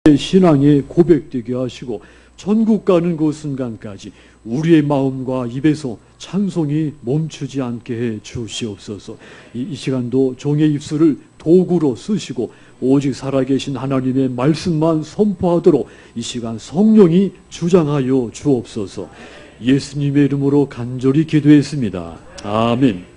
신앙에 고백되게 하시고 천국 가는 그 순간까지 우리의 마음과 입에서 찬송이 멈추지 않게 해 주시옵소서. 이 시간도 종의 입술을 도구로 쓰시고 오직 살아계신 하나님의 말씀만 선포하도록 이 시간 성령이 주장하여 주옵소서. 예수님의 이름으로 간절히 기도했습니다. 아멘.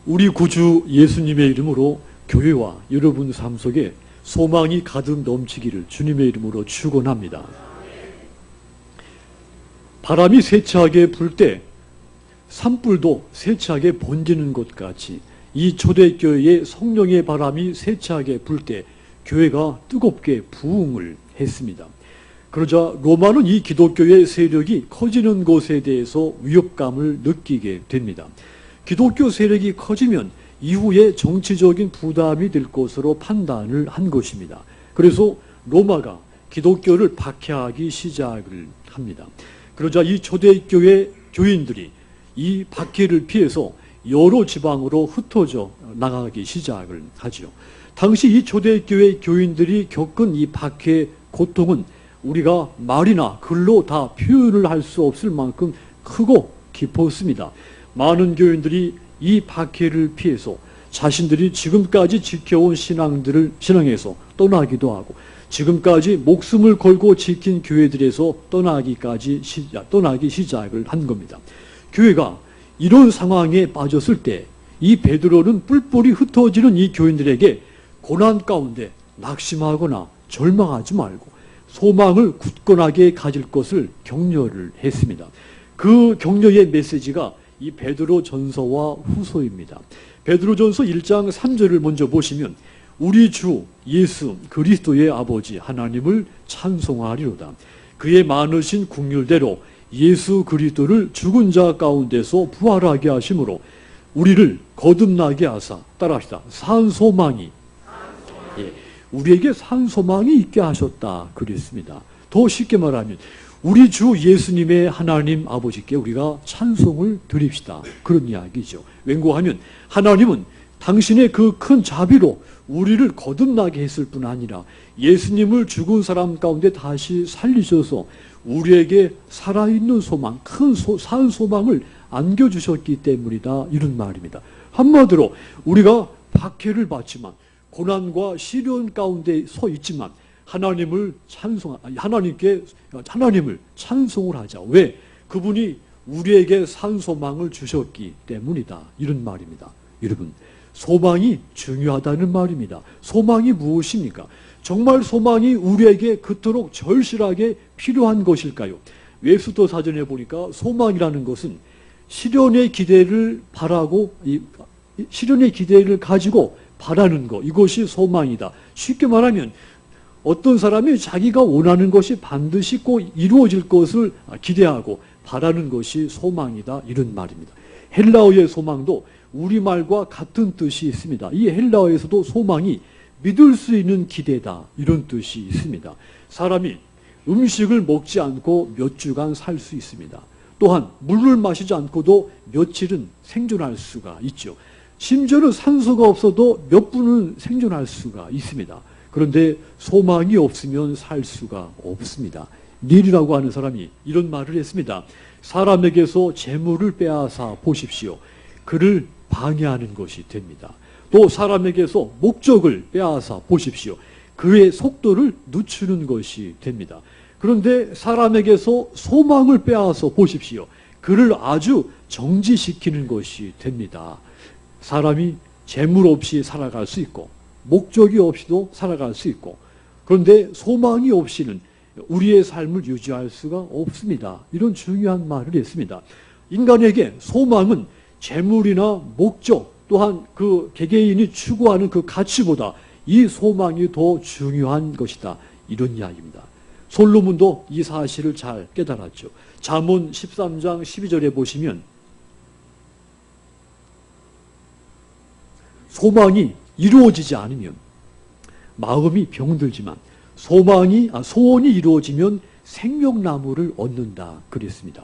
우리 구주 예수님의 이름으로 교회와 여러분 삶 속에 소망이 가득 넘치기를 주님의 이름으로 축원합니다. 바람이 세차게 불 때 산불도 세차게 번지는 것 같이 이 초대교회의 성령의 바람이 세차게 불 때 교회가 뜨겁게 부흥을 했습니다. 그러자 로마는 이 기독교의 세력이 커지는 것에 대해서 위협감을 느끼게 됩니다. 기독교 세력이 커지면 이후에 정치적인 부담이 될 것으로 판단을 한 것입니다. 그래서 로마가 기독교를 박해하기 시작을 합니다. 그러자 이 초대교회 교인들이 이 박해를 피해서 여러 지방으로 흩어져 나가기 시작을 하죠. 당시 이 초대교회 교인들이 겪은 이 박해 고통은 우리가 말이나 글로 다 표현을 할 수 없을 만큼 크고 깊었습니다. 많은 교인들이 이 박해를 피해서 자신들이 지금까지 지켜온 신앙에서 떠나기도 하고 지금까지 목숨을 걸고 지킨 교회들에서 떠나기 시작을 한 겁니다. 교회가 이런 상황에 빠졌을 때 이 베드로는 뿔뿔이 흩어지는 이 교인들에게 고난 가운데 낙심하거나 절망하지 말고 소망을 굳건하게 가질 것을 격려를 했습니다. 그 격려의 메시지가 이 베드로 전서와 후서입니다. 베드로 전서 1장 3절을 먼저 보시면 우리 주 예수 그리스도의 아버지 하나님을 찬송하리로다. 그의 많으신 국률대로 예수 그리스도를 죽은 자 가운데서 부활하게 하심으로 우리를 거듭나게 하사 따라합시다. 산 소망이 우리에게 산 소망이 있게 하셨다 그랬습니다. 더 쉽게 말하면 우리 주 예수님의 하나님 아버지께 우리가 찬송을 드립시다. 그런 이야기죠. 왠고하면 하나님은 당신의 그 큰 자비로 우리를 거듭나게 했을 뿐 아니라 예수님을 죽은 사람 가운데 다시 살리셔서 우리에게 살아있는 소망, 산 소망을 안겨주셨기 때문이다. 이런 말입니다. 한마디로 우리가 박해를 받지만 고난과 시련 가운데 서 있지만 하나님을 찬송을 하자. 왜? 그분이 우리에게 산 소망을 주셨기 때문이다. 이런 말입니다. 여러분, 소망이 중요하다는 말입니다. 소망이 무엇입니까? 정말 소망이 우리에게 그토록 절실하게 필요한 것일까요? 웹스터 사전에 보니까 소망이라는 것은 시련의 기대를 가지고 바라는 것, 이것이 소망이다. 쉽게 말하면 어떤 사람이 자기가 원하는 것이 반드시 꼭 이루어질 것을 기대하고 바라는 것이 소망이다. 이런 말입니다. 헬라어의 소망도 우리말과 같은 뜻이 있습니다. 이 헬라어에서도 소망이 믿을 수 있는 기대다. 이런 뜻이 있습니다. 사람이 음식을 먹지 않고 몇 주간 살 수 있습니다. 또한 물을 마시지 않고도 며칠은 생존할 수가 있죠. 심지어는 산소가 없어도 몇 분은 생존할 수가 있습니다. 그런데 소망이 없으면 살 수가 없습니다. 닐이라고 하는 사람이 이런 말을 했습니다. 사람에게서 재물을 빼앗아 보십시오. 그를 방해하는 것이 됩니다. 또 사람에게서 목적을 빼앗아 보십시오. 그의 속도를 늦추는 것이 됩니다. 그런데 사람에게서 소망을 빼앗아 보십시오. 그를 아주 정지시키는 것이 됩니다. 사람이 재물 없이 살아갈 수 있고 목적이 없이도 살아갈 수 있고 그런데 소망이 없이는 우리의 삶을 유지할 수가 없습니다. 이런 중요한 말을 했습니다. 인간에게 소망은 재물이나 목적 또한 그 개개인이 추구하는 그 가치보다 이 소망이 더 중요한 것이다. 이런 이야기입니다. 솔로몬도 이 사실을 잘 깨달았죠. 잠언 13장 12절에 보시면 소망이 이루어지지 않으면 마음이 병들지만 소원이 이루어지면 생명나무를 얻는다 그랬습니다.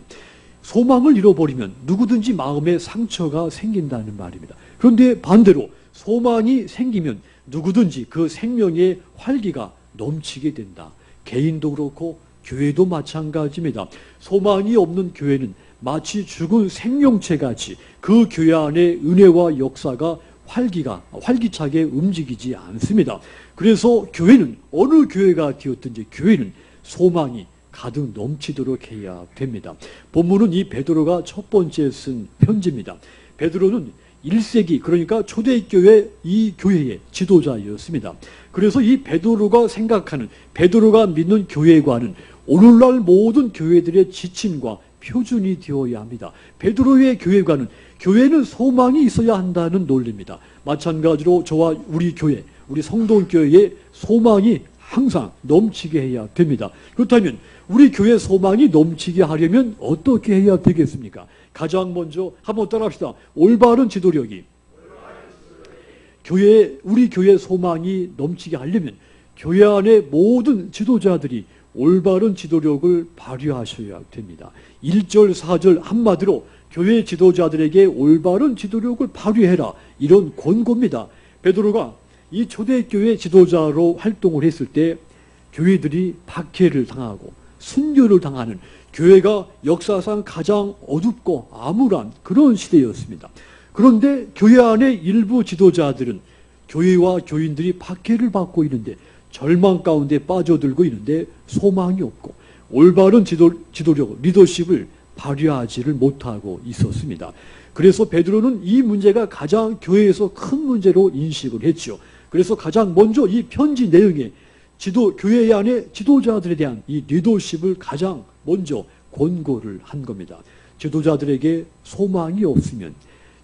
소망을 잃어버리면 누구든지 마음에 상처가 생긴다는 말입니다. 그런데 반대로 소망이 생기면 누구든지 그 생명의 활기가 넘치게 된다. 개인도 그렇고 교회도 마찬가지입니다. 소망이 없는 교회는 마치 죽은 생명체같이 그 교회 안에 은혜와 역사가 활기차게 움직이지 않습니다. 그래서 교회는 어느 교회가 되었든지 교회는 소망이 가득 넘치도록 해야 됩니다. 본문은 이 베드로가 첫 번째 쓴 편지입니다. 베드로는 1세기 그러니까 초대교회 이 교회의 지도자였습니다. 그래서 이 베드로가 생각하는 베드로가 믿는 교회관은 오늘날 모든 교회들의 지침과 표준이 되어야 합니다. 베드로의 교회관은 교회는 소망이 있어야 한다는 논리입니다. 마찬가지로 저와 우리 교회, 우리 성동교회의 소망이 항상 넘치게 해야 됩니다. 그렇다면 우리 교회 소망이 넘치게 하려면 어떻게 해야 되겠습니까? 가장 먼저 한번 따라합시다. 올바른 지도력이 우리 교회 소망이 넘치게 하려면 교회 안에 모든 지도자들이 올바른 지도력을 발휘하셔야 됩니다. 1절, 4절 한마디로 교회 지도자들에게 올바른 지도력을 발휘해라. 이런 권고입니다. 베드로가 이 초대교회 지도자로 활동을 했을 때 교회들이 박해를 당하고 순교를 당하는 교회가 역사상 가장 어둡고 암울한 그런 시대였습니다. 그런데 교회 안에 일부 지도자들은 교회와 교인들이 박해를 받고 있는데 절망 가운데 빠져들고 있는데 소망이 없고 올바른 지도력, 리더십을 발휘하지를 못하고 있었습니다. 그래서 베드로는 이 문제가 가장 교회에서 큰 문제로 인식을 했죠. 그래서 가장 먼저 이 편지 내용에 교회 안에 지도자들에 대한 이 리더십을 가장 먼저 권고를 한 겁니다. 지도자들에게 소망이 없으면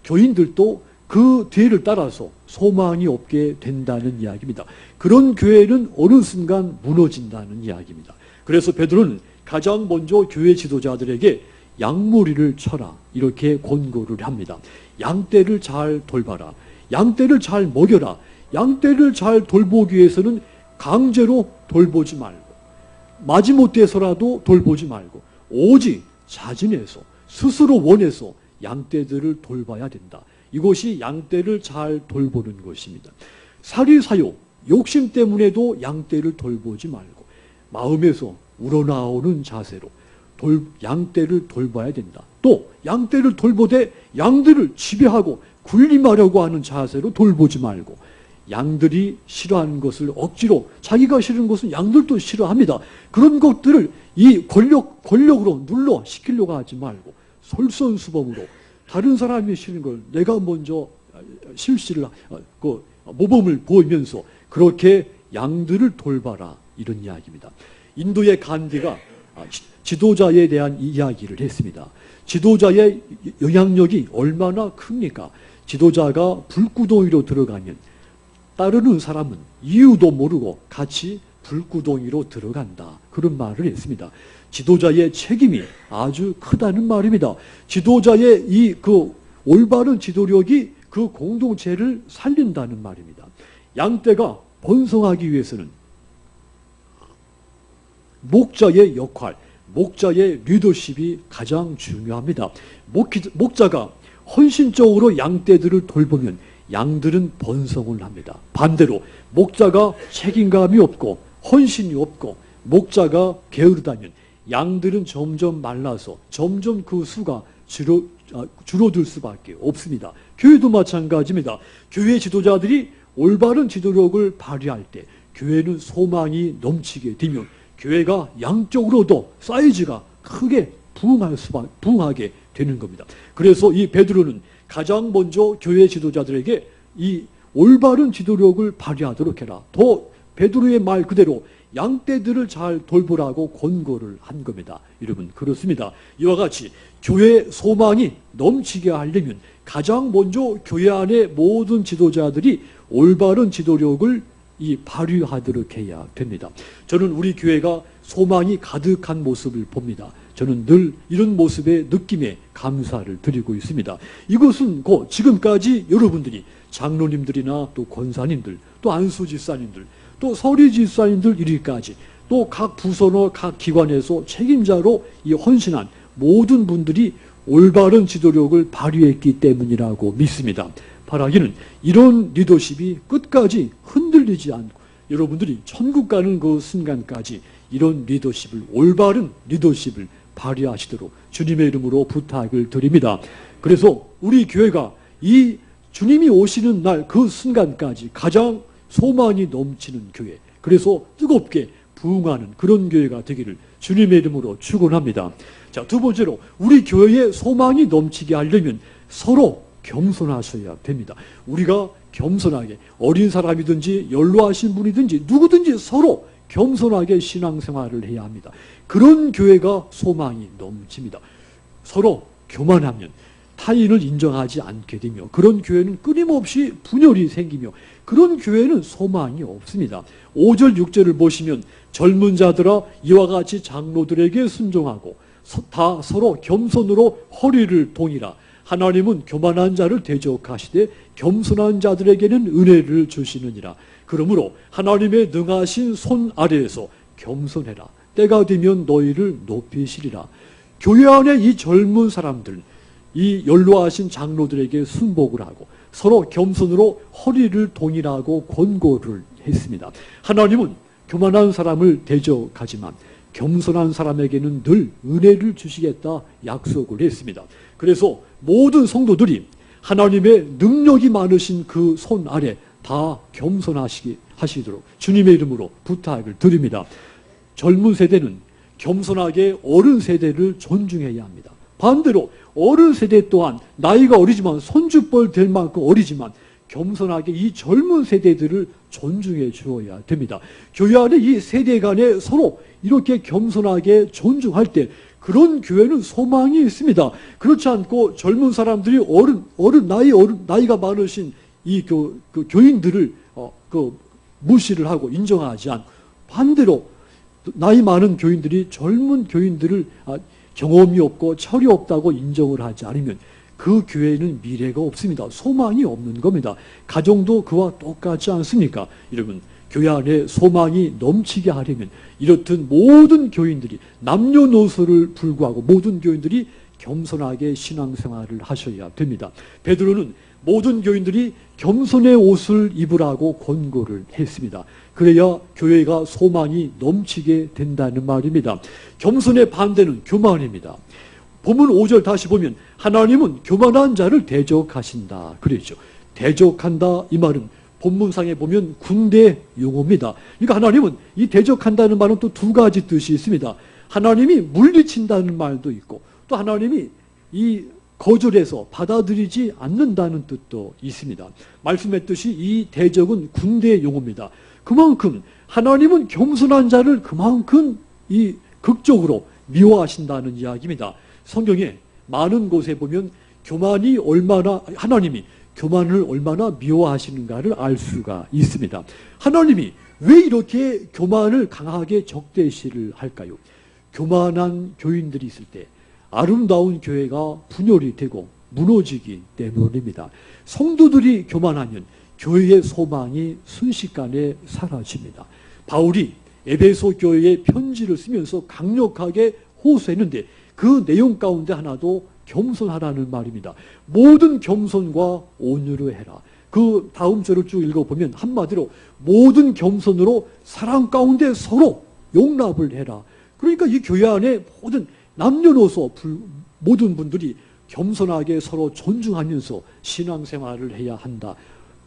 교인들도 그 뒤를 따라서 소망이 없게 된다는 이야기입니다. 그런 교회는 어느 순간 무너진다는 이야기입니다. 그래서 베드로는 가장 먼저 교회 지도자들에게 양무리를 쳐라 이렇게 권고를 합니다. 양떼를 잘 돌봐라. 양떼를 잘 먹여라. 양떼를 잘 돌보기 위해서는 강제로 돌보지 말고 마지못해서라도 돌보지 말고 오직 자진해서 스스로 원해서 양떼들을 돌봐야 된다. 이것이 양떼를 잘 돌보는 것입니다. 사리사욕, 욕심 때문에도 양떼를 돌보지 말고 마음에서 우러나오는 자세로 양떼를 돌봐야 된다. 또 양떼를 돌보되 양들을 지배하고 군림하려고 하는 자세로 돌보지 말고 양들이 싫어하는 것을 억지로 자기가 싫은 것은 양들도 싫어합니다. 그런 것들을 이 권력으로 눌러 시키려고 하지 말고 솔선수범으로 다른 사람이 싫은 걸 내가 먼저 실시를 모범을 보이면서 그렇게 양들을 돌봐라 이런 이야기입니다. 인도의 간디가 지도자에 대한 이야기를 했습니다. 지도자의 영향력이 얼마나 큽니까? 지도자가 불구덩이로 들어가면 따르는 사람은 이유도 모르고 같이 불구덩이로 들어간다. 그런 말을 했습니다. 지도자의 책임이 아주 크다는 말입니다. 지도자의 올바른 지도력이 그 공동체를 살린다는 말입니다. 양떼가 번성하기 위해서는 목자의 역할, 목자의 리더십이 가장 중요합니다. 목자가 헌신적으로 양떼들을 돌보면 양들은 번성을 합니다. 반대로 목자가 책임감이 없고 헌신이 없고 목자가 게으르다면 양들은 점점 말라서 점점 그 수가 줄어들 수밖에 없습니다. 교회도 마찬가지입니다. 교회 지도자들이 올바른 지도력을 발휘할 때 교회는 소망이 넘치게 되면 교회가 양적으로도 사이즈가 크게 부흥하게 되는 겁니다. 그래서 이 베드로는 가장 먼저 교회 지도자들에게 이 올바른 지도력을 발휘하도록 해라. 더 베드로의 말 그대로 양떼들을 잘 돌보라고 권고를 한 겁니다. 여러분 그렇습니다. 이와 같이 교회 소망이 넘치게 하려면 가장 먼저 교회 안의 모든 지도자들이 올바른 지도력을 발휘하도록 해야 됩니다. 저는 우리 교회가 소망이 가득한 모습을 봅니다. 저는 늘 이런 모습의 느낌에 감사를 드리고 있습니다. 이것은 지금까지 여러분들이 장로님들이나 또 권사님들, 또 안수집사님들, 또 서리집사님들 이르기까지 또 각 부서나 각 기관에서 책임자로 헌신한 모든 분들이 올바른 지도력을 발휘했기 때문이라고 믿습니다. 바라기는 이런 리더십이 끝까지 흔들리지 않고 여러분들이 천국 가는 그 순간까지 이런 리더십을, 올바른 리더십을 발휘하시도록 주님의 이름으로 부탁을 드립니다. 그래서 우리 교회가 이 주님이 오시는 날 그 순간까지 가장 소망이 넘치는 교회, 그래서 뜨겁게 부흥하는 그런 교회가 되기를 주님의 이름으로 축원합니다. 자, 두 번째로 우리 교회에 소망이 넘치게 하려면 서로 겸손하셔야 됩니다. 우리가 겸손하게, 어린 사람이든지 연로하신 분이든지 누구든지 서로 겸손하게 신앙생활을 해야 합니다. 그런 교회가 소망이 넘칩니다. 서로 교만하면 타인을 인정하지 않게 되며 그런 교회는 끊임없이 분열이 생기며 그런 교회는 소망이 없습니다. 5절 6절을 보시면 젊은 자들아 이와 같이 장로들에게 순종하고 다 서로 겸손으로 허리를 동이라. 하나님은 교만한 자를 대적하시되 겸손한 자들에게는 은혜를 주시느니라. 그러므로 하나님의 능하신 손 아래에서 겸손해라. 때가 되면 너희를 높이시리라. 교회 안에 이 젊은 사람들, 이 연로하신 장로들에게 순복을 하고 서로 겸손으로 허리를 동이라고 권고를 했습니다. 하나님은 교만한 사람을 대적하지만 겸손한 사람에게는 늘 은혜를 주시겠다 약속을 했습니다. 그래서 모든 성도들이 하나님의 능력이 많으신 그 손 아래 다 겸손하시도록 주님의 이름으로 부탁을 드립니다. 젊은 세대는 겸손하게 어른 세대를 존중해야 합니다. 반대로 어른 세대 또한 나이가 어리지만 손주뻘 될 만큼 어리지만 겸손하게 이 젊은 세대들을 존중해 주어야 됩니다. 교회 안에 이 세대 간에 서로 이렇게 겸손하게 존중할 때 그런 교회는 소망이 있습니다. 그렇지 않고 젊은 사람들이 나이가 많으신 이 교인들을 무시를 하고 인정하지 않고 반대로 나이 많은 교인들이 젊은 교인들을 경험이 없고 철이 없다고 인정을 하지 않으면 그 교회는 미래가 없습니다. 소망이 없는 겁니다. 가정도 그와 똑같지 않습니까? 여러분, 교회 안에 소망이 넘치게 하려면 이렇듯 모든 교인들이 남녀노소를 불구하고 모든 교인들이 겸손하게 신앙생활을 하셔야 됩니다. 베드로는 모든 교인들이 겸손의 옷을 입으라고 권고를 했습니다. 그래야 교회가 소망이 넘치게 된다는 말입니다. 겸손의 반대는 교만입니다. 본문 5절 다시 보면 하나님은 교만한 자를 대적하신다 그랬죠. 대적한다 이 말은 본문상에 보면 군대 용어입니다. 그러니까 하나님은 이 대적한다는 말은 또 두 가지 뜻이 있습니다. 하나님이 물리친다는 말도 있고 또 하나님이 이 거절해서 받아들이지 않는다는 뜻도 있습니다. 말씀했듯이 이 대적은 군대 용어입니다. 그만큼 하나님은 겸손한 자를 그만큼 이 극적으로 미워하신다는 이야기입니다. 성경에 많은 곳에 보면 하나님이 교만을 얼마나 미워하시는가를 알 수가 있습니다. 하나님이 왜 이렇게 교만을 강하게 적대시를 할까요? 교만한 교인들이 있을 때 아름다운 교회가 분열이 되고 무너지기 때문입니다. 성도들이 교만하면 교회의 소망이 순식간에 사라집니다. 바울이 에베소 교회에 편지를 쓰면서 강력하게 호소했는데 그 내용 가운데 하나도 겸손하라는 말입니다. 모든 겸손과 온유로 해라. 그 다음 절을 쭉 읽어보면 한마디로 모든 겸손으로 사랑 가운데 서로 용납을 해라. 그러니까 이 교회 안에 모든 남녀노소 모든 분들이 겸손하게 서로 존중하면서 신앙생활을 해야 한다.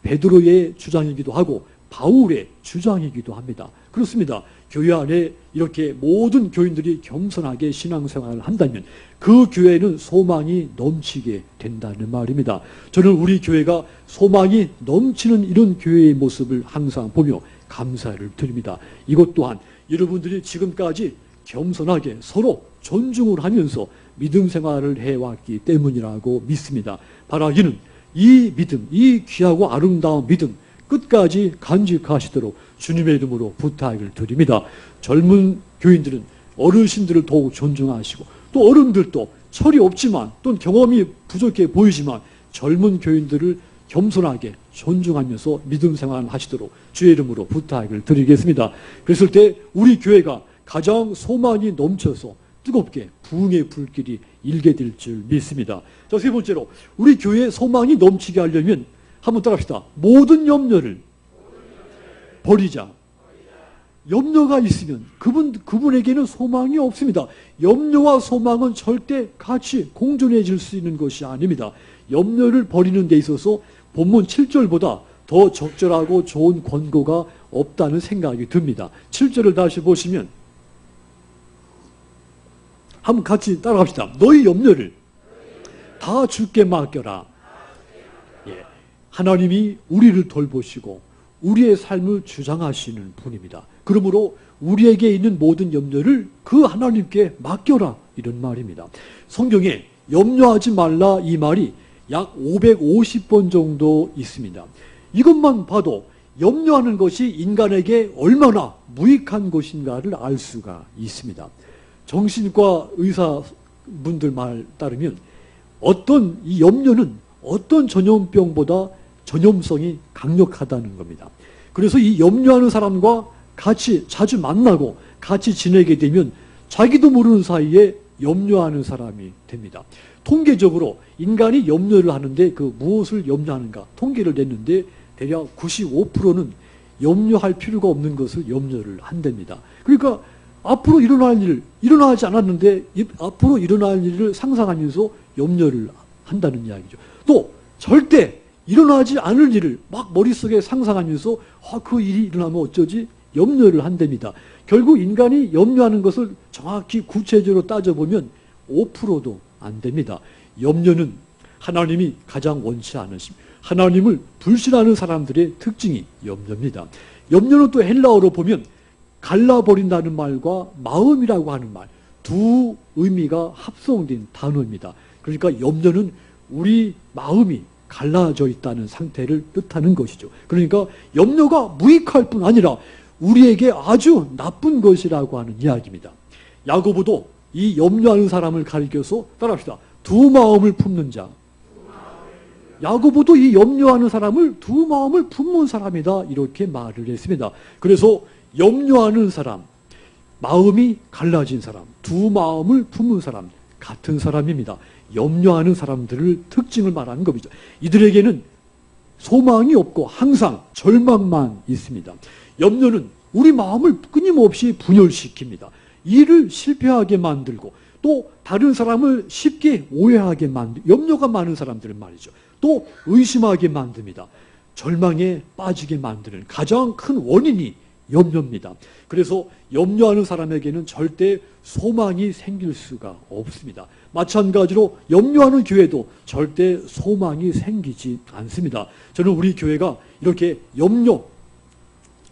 베드로의 주장이기도 하고 바울의 주장이기도 합니다. 그렇습니다. 교회 안에 이렇게 모든 교인들이 겸손하게 신앙생활을 한다면 그 교회는 소망이 넘치게 된다는 말입니다. 저는 우리 교회가 소망이 넘치는 이런 교회의 모습을 항상 보며 감사를 드립니다. 이것 또한 여러분들이 지금까지 겸손하게 서로 존중을 하면서 믿음 생활을 해왔기 때문이라고 믿습니다. 바라기는 이 믿음, 이 귀하고 아름다운 믿음 끝까지 간직하시도록 주님의 이름으로 부탁을 드립니다. 젊은 교인들은 어르신들을 더욱 존중하시고 또 어른들도 철이 없지만 또 경험이 부족해 보이지만 젊은 교인들을 겸손하게 존중하면서 믿음 생활을 하시도록 주의 이름으로 부탁을 드리겠습니다. 그랬을 때 우리 교회가 가장 소망이 넘쳐서 뜨겁게 부흥의 불길이 일게 될 줄 믿습니다. 자, 세 번째로 우리 교회에 소망이 넘치게 하려면 한번 따라합시다. 모든 염려를 버리자. 염려가 있으면 그분에게는 소망이 없습니다. 염려와 소망은 절대 같이 공존해질 수 있는 것이 아닙니다. 염려를 버리는 데 있어서 본문 7절보다 더 적절하고 좋은 권고가 없다는 생각이 듭니다. 7절을 다시 보시면 한번 같이 따라갑시다. 너희 염려를 다 주께 맡겨라. 예, 하나님이 우리를 돌보시고 우리의 삶을 주장하시는 분입니다. 그러므로 우리에게 있는 모든 염려를 그 하나님께 맡겨라, 이런 말입니다. 성경에 염려하지 말라 이 말이 약 550번 정도 있습니다. 이것만 봐도 염려하는 것이 인간에게 얼마나 무익한 것인가를 알 수가 있습니다. 정신과 의사분들 말 따르면 이 염려는 어떤 전염병보다 전염성이 강력하다는 겁니다. 그래서 이 염려하는 사람과 같이 자주 만나고 같이 지내게 되면 자기도 모르는 사이에 염려하는 사람이 됩니다. 통계적으로 인간이 염려를 하는데 그 무엇을 염려하는가 통계를 냈는데 대략 95%는 염려할 필요가 없는 것을 염려를 한답니다. 그러니까 앞으로 일어날 일, 일어나지 않았는데 앞으로 일어날 일을 상상하면서 염려를 한다는 이야기죠. 또 절대 일어나지 않을 일을 막 머릿속에 상상하면서 그 일이 일어나면 어쩌지? 염려를 한답니다. 결국 인간이 염려하는 것을 정확히 구체적으로 따져보면 5%도 안 됩니다. 염려는 하나님이 가장 원치 않으심, 하나님을 불신하는 사람들의 특징이 염려입니다. 염려는 또 헬라어로 보면 갈라버린다는 말과 마음이라고 하는 말, 두 의미가 합성된 단어입니다. 그러니까 염려는 우리 마음이 갈라져 있다는 상태를 뜻하는 것이죠. 그러니까 염려가 무익할 뿐 아니라 우리에게 아주 나쁜 것이라고 하는 이야기입니다. 야고보도 이 염려하는 사람을 가리켜서 따라합시다. 두 마음을 품는 자. 야고보도 이 염려하는 사람을 두 마음을 품는 사람이다, 이렇게 말을 했습니다. 그래서 염려하는 사람, 마음이 갈라진 사람, 두 마음을 품는 사람, 같은 사람입니다. 염려하는 사람들을 특징을 말하는 겁니다. 이들에게는 소망이 없고 항상 절망만 있습니다. 염려는 우리 마음을 끊임없이 분열시킵니다. 일을 실패하게 만들고 또 다른 사람을 쉽게 오해하게 염려가 많은 사람들은 말이죠. 또 의심하게 만듭니다. 절망에 빠지게 만드는 가장 큰 원인이 염려입니다. 그래서 염려하는 사람에게는 절대 소망이 생길 수가 없습니다. 마찬가지로 염려하는 교회도 절대 소망이 생기지 않습니다. 저는 우리 교회가 이렇게 염려,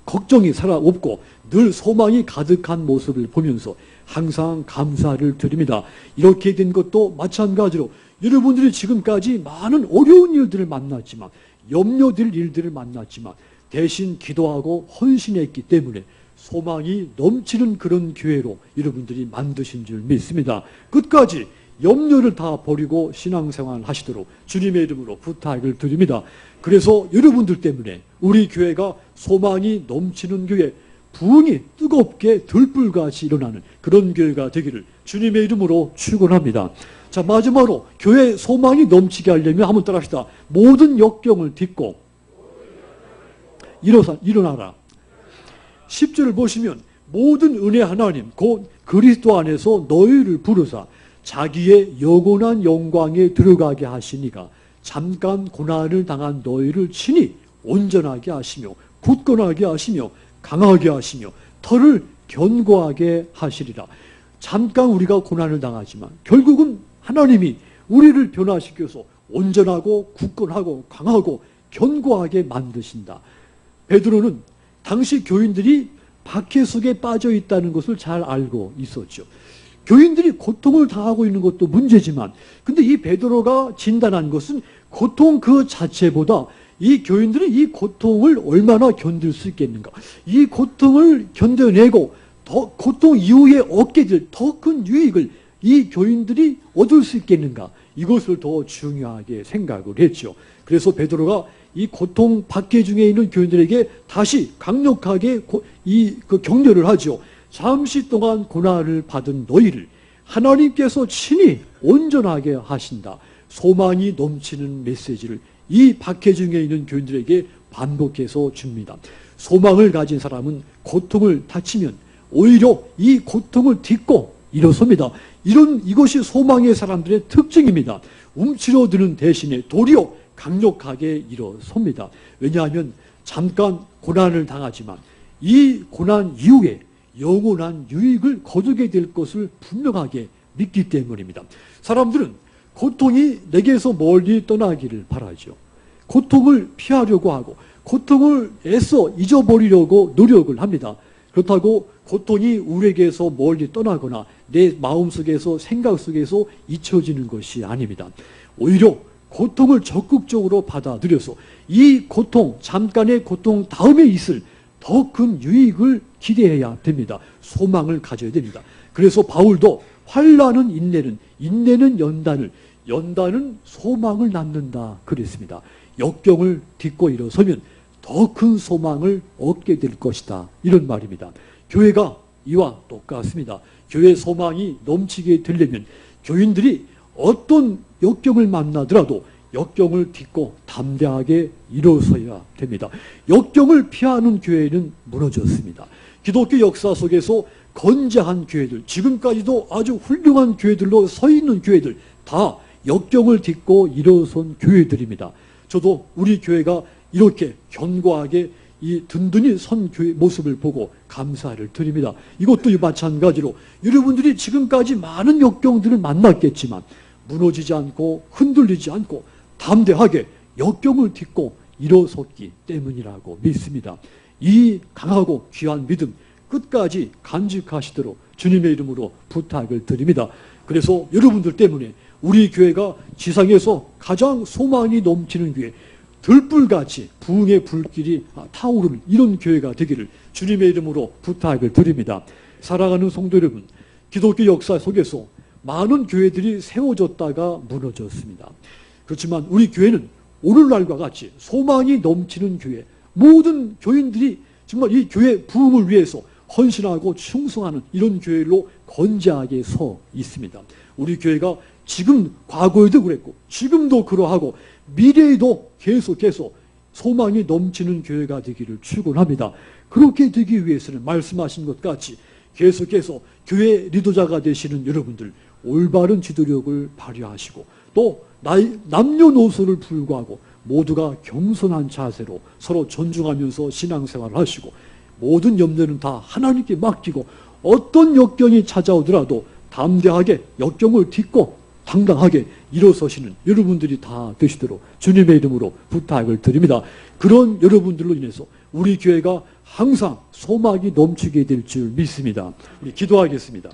걱정이 살아 없고 늘 소망이 가득한 모습을 보면서 항상 감사를 드립니다. 이렇게 된 것도 마찬가지로 여러분들이 지금까지 많은 어려운 일들을 만났지만, 염려될 일들을 만났지만 대신 기도하고 헌신했기 때문에 소망이 넘치는 그런 교회로 여러분들이 만드신 줄 믿습니다. 끝까지 염려를 다 버리고 신앙생활 하시도록 주님의 이름으로 부탁을 드립니다. 그래서 여러분들 때문에 우리 교회가 소망이 넘치는 교회, 부흥이 뜨겁게 들불같이 일어나는 그런 교회가 되기를 주님의 이름으로 축원합니다. 자, 마지막으로 교회 소망이 넘치게 하려면 한번 따라합시다. 모든 역경을 딛고 일어나라. 10절을 보시면 모든 은혜 하나님 곧 그리스도 안에서 너희를 부르사 자기의 영원한 영광에 들어가게 하시니가 잠깐 고난을 당한 너희를 친히 온전하게 하시며 굳건하게 하시며 강하게 하시며 털을 견고하게 하시리라. 잠깐 우리가 고난을 당하지만 결국은 하나님이 우리를 변화시켜서 온전하고 굳건하고 강하고 견고하게 만드신다. 베드로는 당시 교인들이 박해 속에 빠져 있다는 것을 잘 알고 있었죠. 교인들이 고통을 당하고 있는 것도 문제지만, 근데 이 베드로가 진단한 것은 고통 그 자체보다 이 교인들이 이 고통을 얼마나 견딜 수 있겠는가, 이 고통을 견뎌내고 더 고통 이후에 얻게 될 더 큰 유익을 이 교인들이 얻을 수 있겠는가, 이것을 더 중요하게 생각을 했죠. 그래서 베드로가 이 고통 박해 중에 있는 교인들에게 다시 강력하게 그 격려를 하죠. 잠시 동안 고난을 받은 너희를 하나님께서 친히 온전하게 하신다. 소망이 넘치는 메시지를 이 박해중에 있는 교인들에게 반복해서 줍니다. 소망을 가진 사람은 고통을 닥치면 오히려 이 고통을 딛고 일어섭니다. 이것이 소망의 사람들의 특징입니다. 움츠러드는 대신에 도리어 강력하게 일어섭니다. 왜냐하면 잠깐 고난을 당하지만 이 고난 이후에 영원한 유익을 거두게 될 것을 분명하게 믿기 때문입니다. 사람들은 고통이 내게서 멀리 떠나기를 바라죠. 고통을 피하려고 하고 고통을 애써 잊어버리려고 노력을 합니다. 그렇다고 고통이 우리에게서 멀리 떠나거나 내 마음속에서 생각 속에서 잊혀지는 것이 아닙니다. 오히려 고통을 적극적으로 받아들여서 이 고통, 잠깐의 고통 다음에 있을 더 큰 유익을 기대해야 됩니다. 소망을 가져야 됩니다. 그래서 바울도 환난은 인내는, 인내는 연단을, 연단은 소망을 낳는다 그랬습니다. 역경을 딛고 일어서면 더 큰 소망을 얻게 될 것이다. 이런 말입니다. 교회가 이와 똑같습니다. 교회 소망이 넘치게 되려면 교인들이 어떤 역경을 만나더라도 역경을 딛고 담대하게 일어서야 됩니다. 역경을 피하는 교회는 무너졌습니다. 기독교 역사 속에서 건재한 교회들, 지금까지도 아주 훌륭한 교회들로 서 있는 교회들 다 역경을 딛고 일어선 교회들입니다. 저도 우리 교회가 이렇게 견고하게 이 든든히 선 교회 모습을 보고 감사를 드립니다. 이것도 마찬가지로 여러분들이 지금까지 많은 역경들을 만났겠지만 무너지지 않고 흔들리지 않고 담대하게 역경을 딛고 일어섰기 때문이라고 믿습니다. 이 강하고 귀한 믿음 끝까지 간직하시도록 주님의 이름으로 부탁을 드립니다. 그래서 여러분들 때문에 우리 교회가 지상에서 가장 소망이 넘치는 교회, 들불같이 부흥의 불길이 타오르는 이런 교회가 되기를 주님의 이름으로 부탁을 드립니다. 사랑하는 성도 여러분, 기독교 역사 속에서 많은 교회들이 세워졌다가 무너졌습니다. 그렇지만 우리 교회는 오늘날과 같이 소망이 넘치는 교회, 모든 교인들이 정말 이 교회 부흥을 위해서 헌신하고 충성하는 이런 교회로 건재하게 서 있습니다. 우리 교회가 지금 과거에도 그랬고 지금도 그러하고 미래에도 계속해서 소망이 넘치는 교회가 되기를 축원합니다. 그렇게 되기 위해서는 말씀하신 것 같이 계속해서 교회 리더자가 되시는 여러분들 올바른 지도력을 발휘하시고 또 남녀노소를 불구하고 모두가 겸손한 자세로 서로 존중하면서 신앙생활을 하시고 모든 염려는 다 하나님께 맡기고 어떤 역경이 찾아오더라도 담대하게 역경을 딛고 당당하게 일어서시는 여러분들이 다 되시도록 주님의 이름으로 부탁을 드립니다. 그런 여러분들로 인해서 우리 교회가 항상 소망이 넘치게 될 줄 믿습니다. 우리 기도하겠습니다.